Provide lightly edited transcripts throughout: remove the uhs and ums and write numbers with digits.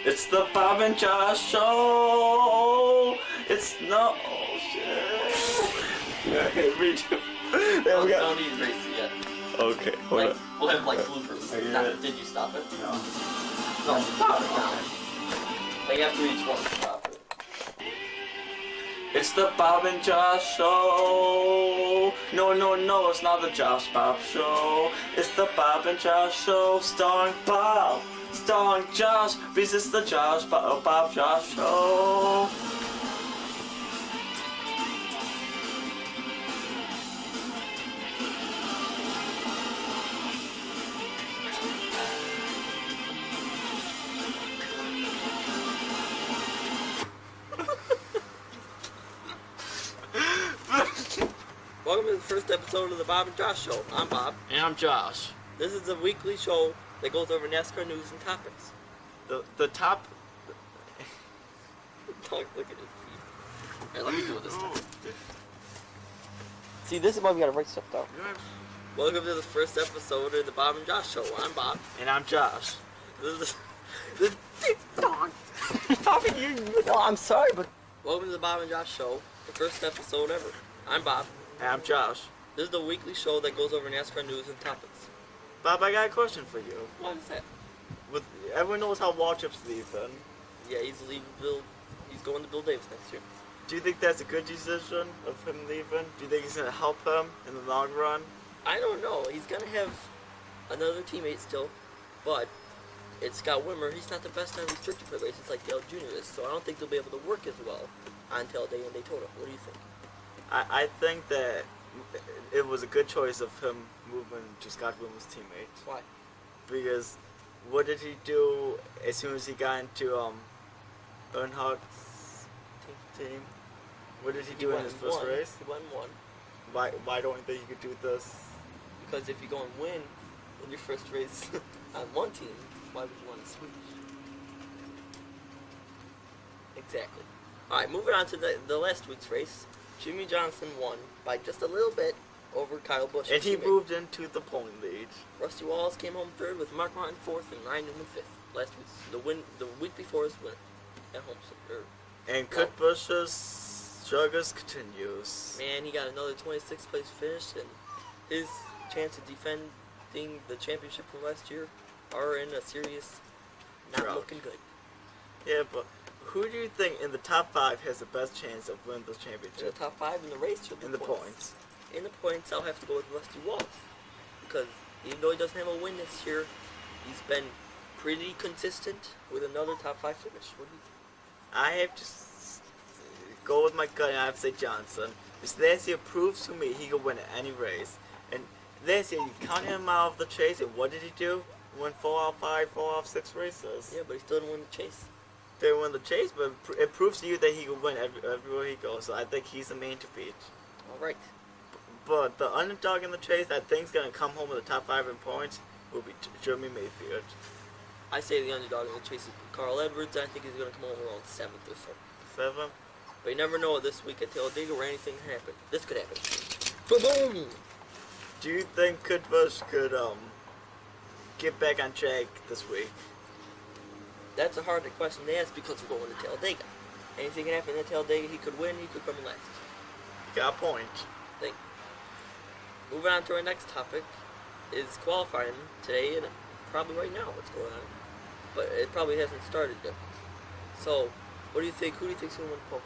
It's the Bob and Josh Show. It's no shit. Read you. There we go. Don't need to race it yet. Okay, hold on. We'll have like bloopers. Are you Not, ready? did you stop it? No. No, stop it now. Like after each one, stop it. It's the Bob and Josh Show. No, it's not the Josh Bob Show. It's the Bob and Josh Show. Starring Bob, starring Josh. Because it's the Bob Josh Show. Welcome to the first episode of the Bob and Josh Show. I'm Bob. And I'm Josh. This is a weekly show that goes over NASCAR news and topics. The top. Look at his feet. Here, let me do it this time. See, this is why we gotta write stuff down. Welcome to the first episode of the Bob and Josh Show. I'm Bob. And I'm Josh. This is dog. Bobby, no, I'm sorry, but welcome to the Bob and Josh Show, the first episode ever. I'm Bob. And I'm Josh. This is the weekly show that goes over NASCAR news and topics. Bob, I got a question for you. What is that? With everyone knows how Waltrip's leaving. Yeah, he's leaving Bill. He's going to Bill Davis next year. Do you think that's a good decision of him leaving? Do you think he's gonna help him in the long run? I don't know. He's gonna have another teammate still, but it's Scott Wimmer. He's not the best on restricted races like Dale Jr. is, so I don't think they'll be able to work as well on Talladega and Daytona. What do you think? I think that it was a good choice of him moving to Scott Wimmer's teammate. Why? Because what did he do as soon as he got into Earnhardt's team? What did he do in his first race? He won one. Why don't you think he could do this? Because if you go and win in your first race on one team, why would you want to switch? Exactly. Alright, moving on to the last week's race. Jimmy Johnson won by just a little bit over Kyle Busch. And he moved into the point lead. Rusty Wallace came home third with Mark Martin fourth and Ryan Newman fifth. Last week's the week before his win at home. And Kurt Busch's struggles continues. Man, he got another 26th place finish, and his chance of defending the championship from last year are in a serious, not drought. looking good. Yeah, but who do you think in the top 5 has the best chance of winning the In the championship? top 5 in the race, or In the points. In the points, I'll have to go with Rusty Wallace, because even though he doesn't have a win this year, he's been pretty consistent with another top 5 finish. What do you think? I have to go with my gut, and I have to say Johnson. Because last year proves to me he could win any race. And last year you counted him out of the chase, and what did he do? He won 4 out of 5, 4 out of 6 races. Yeah, but he still didn't win the chase. They didn't win the chase, but it proves to you that he could win everywhere he goes. So I think he's the main to beat. All right. But the underdog in the chase that think's going to come home with the top 5 in points will be Jeremy Mayfield. I say the underdog in the chase is Carl Edwards. I think he's going to come home around 7th or so. 7? But you never know this week at Talladega where anything can happen. This could happen. Boom! Do you think Kurt Busch could get back on track this week? That's a hard question to ask because we're going to Talladega. Anything can happen at Talladega. He could win. He could come in last. Got a point. Think. Moving on to our next topic is qualifying today and probably right now what's going on. But it probably hasn't started yet. So, what do you think? Who do you think's going to win the pole?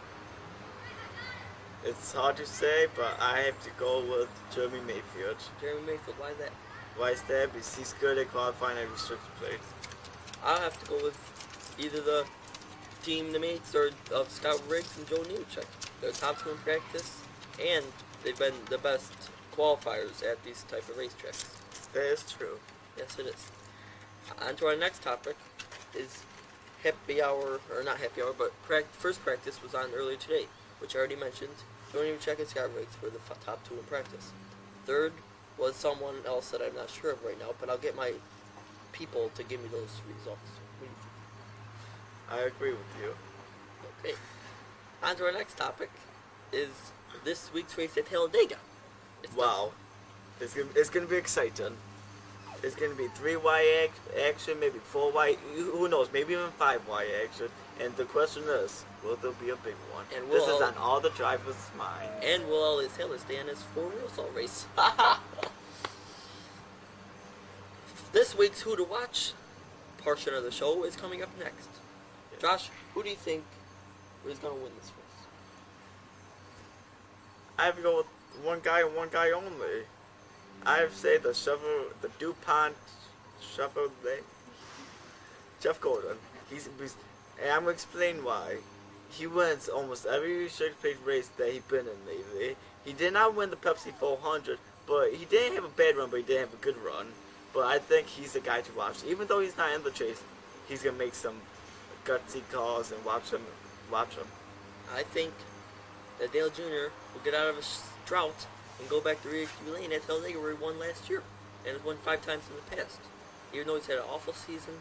It's hard to say, but I have to go with Jeremy Mayfield. Jeremy Mayfield, why is that? Why is that? Because he's good at qualifying at restricted plates. I'll have to go with either the teammates or of Scott Riggs and Joe Nemechek. They're top 2 in practice, and they've been the best qualifiers at these type of racetracks. That is true. Yes, it is. On to our next topic is happy hour, or not happy hour, but first practice was on earlier today, which I already mentioned. Joe Nemechek and Scott Riggs were the top 2 in practice. Third was someone else that I'm not sure of right now, but I'll get my people to give me those results. I agree with you. Okay. On to our next topic is this week's race at Talladega. Wow. It's gonna be exciting. it's gonna be 3Y action, maybe 4Y. Who knows? Maybe even 5Y action. And the question is, will there be a big one? And this is on all the drivers' minds. And will all his Taylor stay in his 4-wheel assault race? This week's Who to Watch portion of the show is coming up next. Josh, who do you think is going to win this race? I have to go with one guy and one guy only. I have to say the DuPont Chevrolet. Jeff Gordon. And I'm going to explain why. He wins almost every restricted plate race that he's been in lately. He did not win the Pepsi 400, but he didn't have a bad run, but he did have a good run. But I think he's the guy to watch. Even though he's not in the chase, he's going to make some gutsy calls and watch him. I think that Dale Jr. will get out of his drought and go back to Ricky Lane at Talladega where he won last year and has won 5 times in the past. Even though he's had an awful season,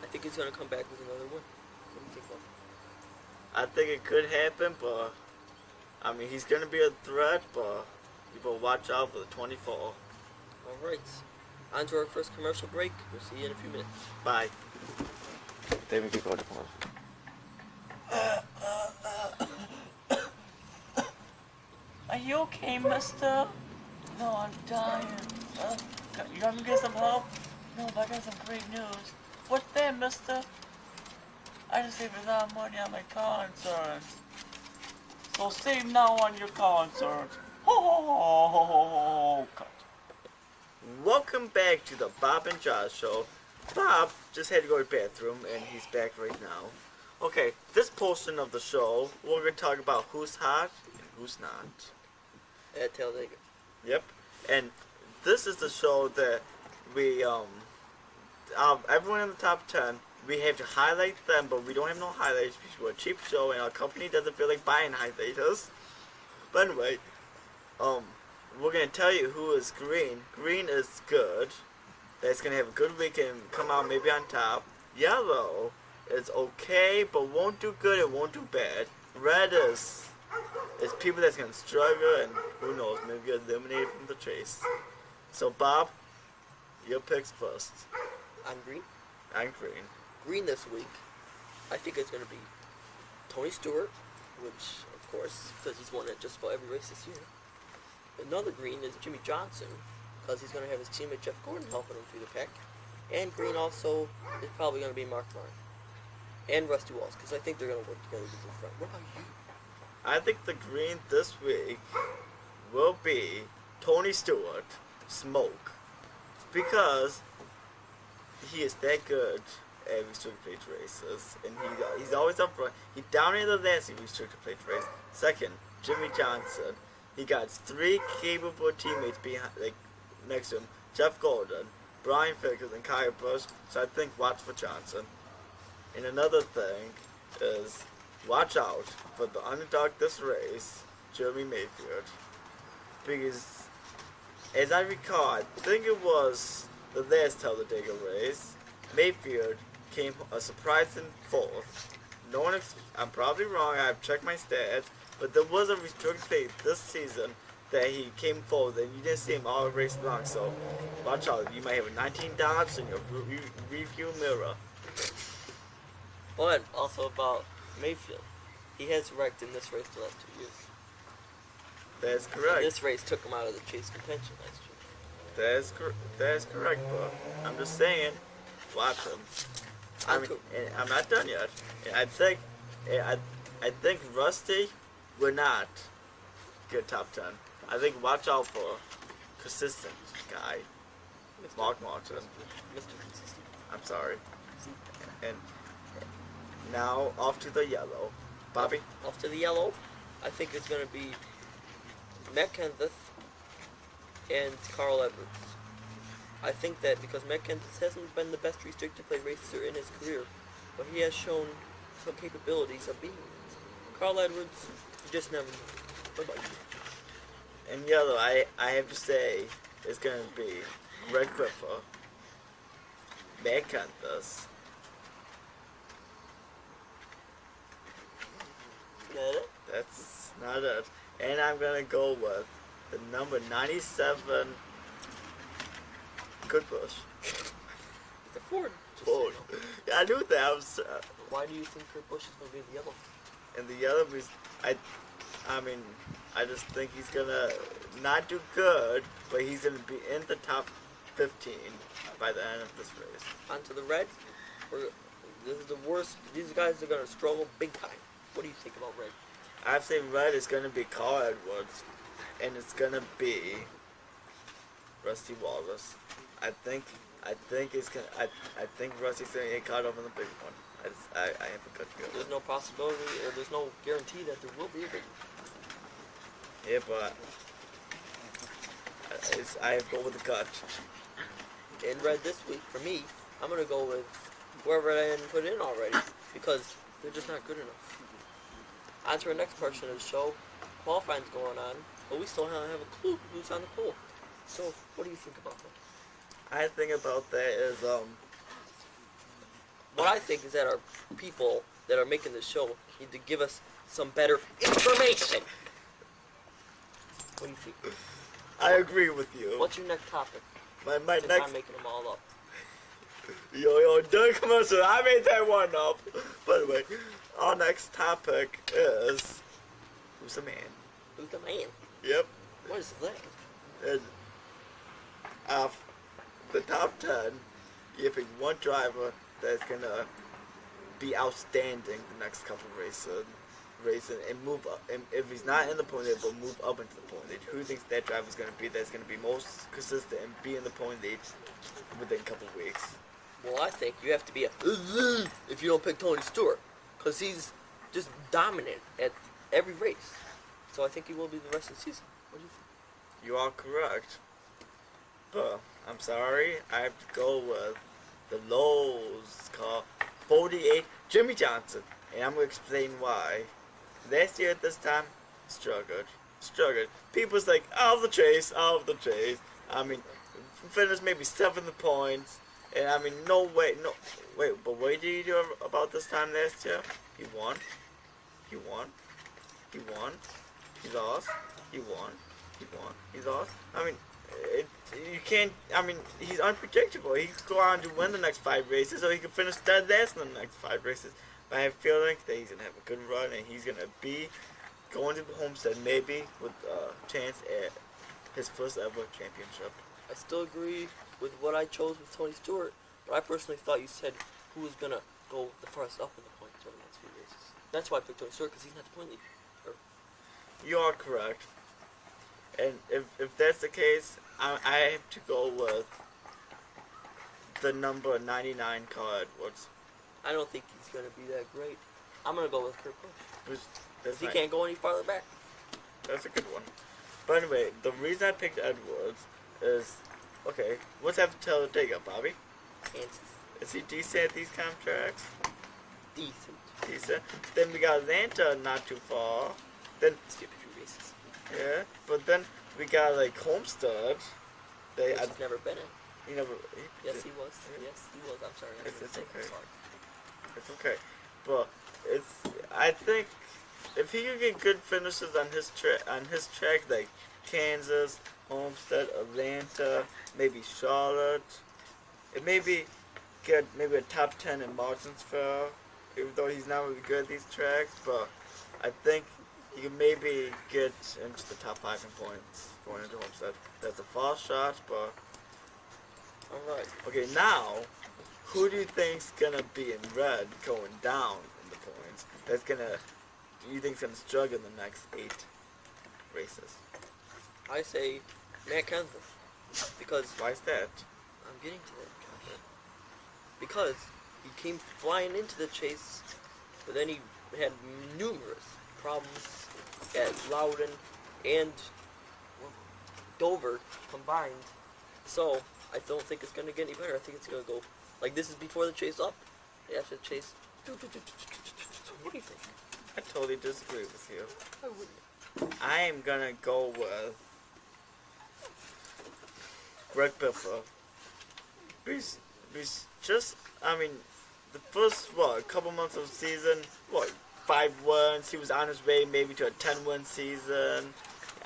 I think he's going to come back with another win. What do you think about that? I think it could happen, but I mean, he's going to be a threat, but people watch out for the 24. All right. On to our first commercial break. We'll see you in a few minutes. Bye. David, keep going. Are you okay, mister? No, I'm dying. You want me to get some help? No, but I got some great news. What's that, mister? I just saved a lot of money on my car insurance. So save now on your car insurance. Ho, ho, ho, ho, ho, ho, cut. Welcome back to the Bob and Josh Show. Bob just had to go to the bathroom, and he's back right now. Okay, this portion of the show, we're going to talk about who's hot and who's not. At Talladega. Yep. And this is the show that we, everyone in the top 10, we have to highlight them, but we don't have no highlights because we're a cheap show and our company doesn't feel like buying highlighters. But anyway, we're going to tell you who is green. Green is good. That's going to have a good week and come out maybe on top. Yellow is okay, but won't do good and won't do bad. Red is people that's going to struggle and who knows, maybe get eliminated from the chase. So Bob, your picks first. I'm green. I'm green. Green this week, I think it's going to be Tony Stewart, which, of course, because he's won at just about every race this year. Another green is Jimmy Johnson, because he's going to have his teammate Jeff Gordon helping him through the pack. And green also is probably going to be Mark Martin. And Rusty Walls, because I think they're going to work together to the front. What about you? I think the green this week will be Tony Stewart, Smoke, because he is that good at restricted plate races, and he's always up front. He dominated the last restricted plate race. Second, Jimmy Johnson. He got 3 capable teammates behind, next to him: Jeff Gordon, Brian Fickers, and Kyle Busch. So I think watch for Johnson. And another thing is watch out for the underdog this race, Jeremy Mayfield, because as I recall, I think it was the last Talladega race, Mayfield came a surprising 4th. No one, I'm probably wrong, I've checked my stats, but there was a restricted plate this season that he came 4th and you didn't see him all race long, so watch out, you might have a 19 Dodge in your review mirror. But also about Mayfield. He has wrecked in this race the last 2 years. That's correct. And this race took him out of the chase contention last year. That's correct, but I'm just saying, watch him. I mean, and I'm not done yet. And I think Rusty will not get top 10. I think watch out for consistent guy, Mark Martin. Mr. Consistent. I'm sorry. And now off to the yellow. Bobby? Off to the yellow. I think it's going to be Matt Kenseth and Carl Edwards. I think that because Matt Kenseth hasn't been the best restricted plate racer in his career, but he has shown some capabilities of being it. Carl Edwards, you just never know. What about you? In yellow, I have to say, it's going to be Greg Griffer, Matt Kenseth. That it? That's not it. And I'm going to go with the number 97 Good Bush. It's a Ford. Just Ford. so you know. Yeah, I knew that. I was, Why do you think Kurt Busch is going to be the yellow? and the other was, I mean, I just think he's gonna not do good, but he's gonna be in the top 15 by the end of this race. Onto the red. This is the worst. These guys are going to struggle big time. What do you think about red? I'd say red is gonna be Carl Edwards, and it's gonna be Rusty Wallace. I think it's gonna. I think Rusty's gonna get caught up in the big one. I have a good feeling. There's no possibility, or there's no guarantee that there will be a big one. Yeah, but I have to go with the gut. In red this week, for me, I'm going to go with whoever I didn't put in already, because they're just not good enough. On to our next portion of the show. Qualifying's going on, but we still don't have a clue who's on the pole. So, what do you think about that? I think about that is What I think is that our people that are making the show need to give us some better information. What do you think? I agree with you. What's your next topic? My Since next I'm making them all up. yo don't come on, sir. I made that one up. By the way, our next topic is who's the man? Who's the man? Yep. What is that? And of the top 10, you pick one driver that's gonna be outstanding the next couple racing and move up. And if he's not in the point, they'll move up into the point. Who thinks that driver's gonna be that's gonna be most consistent and be in the point within a couple weeks? Well, I think you have to be a if you don't pick Tony Stewart, because he's just dominant at every race. So I think he will be the rest of the season. What do you think? You are correct. But I'm sorry, I have to go with the Lowe's car 48 Jimmy Johnson. And I'm going to explain why. Last year at this time, struggled. People's like, out of the chase. I mean, finished maybe 7th points. And I mean, but what did he do about this time last year? He won. He lost. He won. He lost. I mean, you can't. I mean, he's unpredictable. He could go on to win the next 5 races, or he could finish dead last in the next 5 races. But I have a feeling that he's gonna have a good run, and he's gonna be going to the Homestead maybe with a chance at his first ever championship. I still agree with what I chose with Tony Stewart, but I personally thought you said who was gonna go the farthest up in the points over the next few races. That's why I picked Tony Stewart, because he's not the point leader. You are correct. And if that's the case, I have to go with the number 99 Carl Edwards. I don't think he's gonna be that great. I'm gonna go with Kurt Busch. That's He nice. can't go any farther back. That's a good one. But anyway, the reason I picked Edwards is, okay, what's after Talladega, Bobby? Kansas. Is he decent at these kind of tracks? Decent. Then we got Atlanta not too far. Then, Skip a few races. yeah, but then we got like Homestead. Which he's never been in. He never. Yes, he was. I'm sorry. I It's shouldn't say okay. sorry. It's okay, but I think if he could get good finishes on his track like Kansas, Homestead, Atlanta, maybe Charlotte, it maybe get maybe a top 10 in Martinsville, even though he's not really good at these tracks. But I think he can maybe get into the top 5 in points going into Homestead. That's a false shot, but All right. okay, now, who do you think's gonna be in red going down in the points? You think's gonna struggle in the next 8 races? I say Matt Kenseth, because Why is that? I'm getting to that, Josh. Because he came flying into the chase, but then he had numerous problems at Loudon and Dover combined. So I don't think it's gonna get any better. I think it's gonna go like this is before the chase up. After the chase. What do you think? I totally disagree with you. I wouldn't. I am gonna go with Greg Biffle. He's just, I mean, the first, couple months of the season, 5 wins. He was on his way maybe to a 10-win season.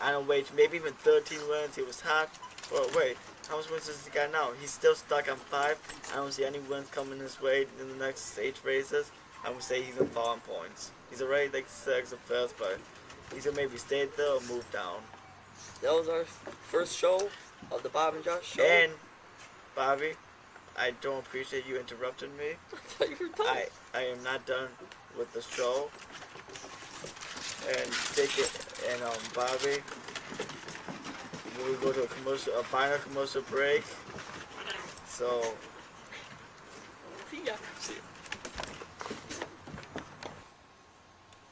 On his way to maybe even 13 wins. He was hot. Well, wait, How much wins does he got now? He's still stuck on 5. I don't see any wins coming his way in the next stage races. I would say he's gonna fall on points. He's already like 6th or 5th, but he's gonna maybe stay there or move down. That was our first show of the Bob and Josh show. And Bobby, I don't appreciate you interrupting me. I thought you were done. I am not done with the show. And take it. And Bobby, we go to a final commercial break. So See ya. See ya.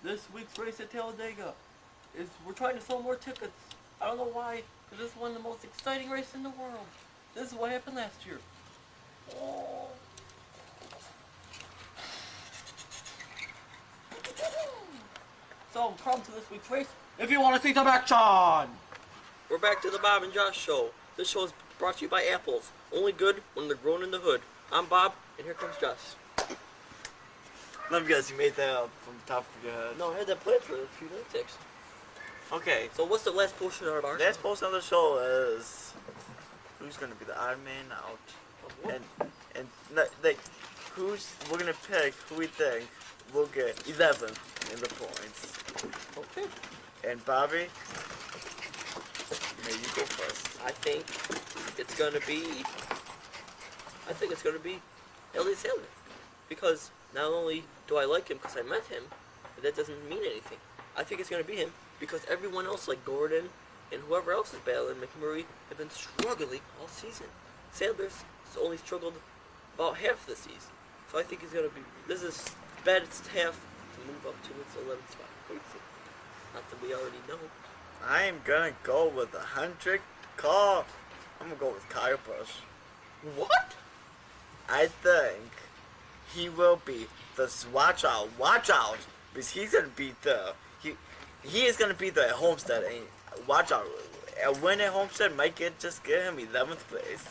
This week's race at Talladega is we're trying to sell more tickets. I don't know why, because this is one of the most exciting races in the world. This is what happened last year. Oh. So come to this week's race if you want to see some action. We're back to the Bob and Josh show. This show is brought to you by apples. Only good when they're grown in the hood. I'm Bob, and here comes Josh. let me guess, you made that up from the top of your head. No, I had that planned for a few minutes. Okay. So what's the last portion of our Last post on the show is who's gonna be the odd man out, and like who's we're gonna pick who we think will get 11th in the points. Okay. And Bobby, maybe you go first. I think it's gonna be Elliot Sadler, because not only do I like him because I met him, but that doesn't mean anything. I think it's gonna be him because everyone else, like Gordon and whoever else is battling McMurray, have been struggling all season. Sadler's only struggled about half the season, so I think he's gonna be. This is best half to move up to its 11th spot. What do you think? Not that we already know. I am gonna go with 100 call. I'm gonna go with Kyle Busch. What? I think he will be the watch out, because he's gonna be the he is gonna be the at Homestead. And watch out, a win at Homestead might just get him 11th place.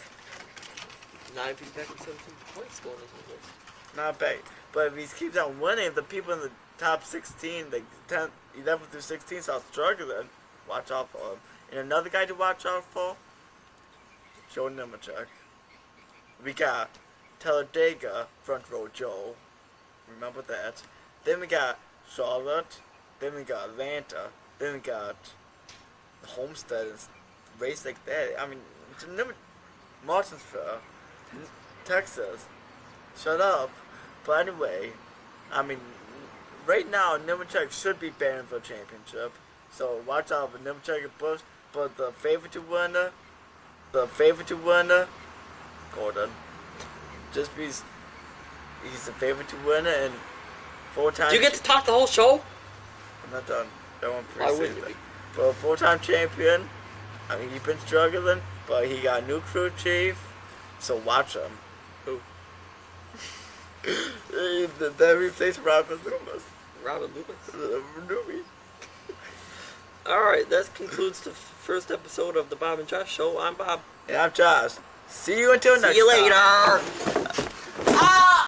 Not if he's back with 17 points going into this. Not bad, but if he keeps on winning, the people in the top 16, like 10, 11 through 16, start struggling. Watch out for him. And another guy to watch out for, Joe Nemechek. We got Talladega, front row Joe. Remember that. Then we got Charlotte. Then we got Atlanta. Then we got Homestead and race like that. I mean, Martinsville, Texas. Shut up. But anyway, I mean, right now Nemechek should be banned for a championship. So watch out for Nemechek and Busch. But the favorite to winner, Gordon. Just because he's the favorite to win it and 4-time. Do you get to talk the whole show? I'm not done. That one Why pretty wouldn't you safe. be? But a 4-time champion. I mean, he's been struggling, but he got a new crew chief. So watch him. Who? That replaced Robin Loomis. Robin Loomis. Newbie. Alright, that concludes the first episode of the Bob and Josh show. I'm Bob. And I'm Josh. See you until next time. See you later.